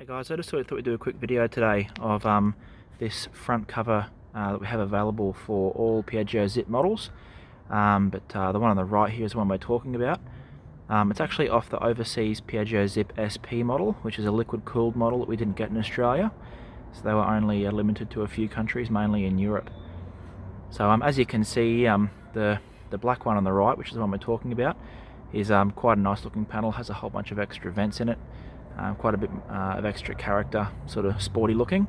Hey guys, I just thought we'd do a quick video today of this front cover that we have available for all Piaggio Zip models, but the one on the right here is the one we're talking about. It's actually off the overseas Piaggio Zip SP model, which is a liquid cooled model that we didn't get in Australia, so they were only limited to a few countries, mainly in Europe. So as you can see, the black one on the right, which is the one we're talking about, is quite a nice looking panel, has a whole bunch of extra vents in it. Quite a bit of extra character, sort of sporty looking,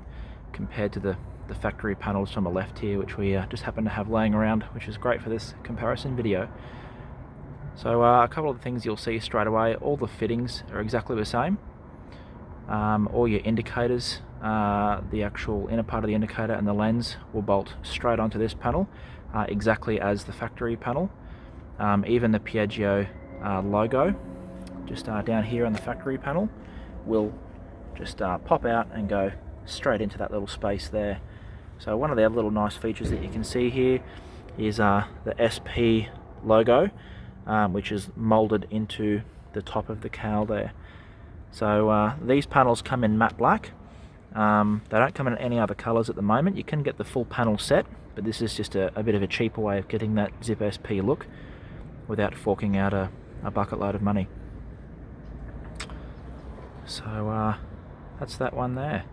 compared to the factory panels from the left here, which we just happen to have laying around, which is great for this comparison video. So a couple of the things you'll see straight away: all the fittings are exactly the same. All your indicators, the actual inner part of the indicator and the lens will bolt straight onto this panel, exactly as the factory panel. Even the Piaggio logo, just down here on the factory panel, will just pop out and go straight into that little space there. So one of the other little nice features that you can see here is the SP logo, which is molded into the top of the cowl there. So these panels come in matte black. They don't come in any other colors at the moment. You can get the full panel set, but this is just a bit of a cheaper way of getting that Zip SP look without forking out a bucket load of money. So that's that one there.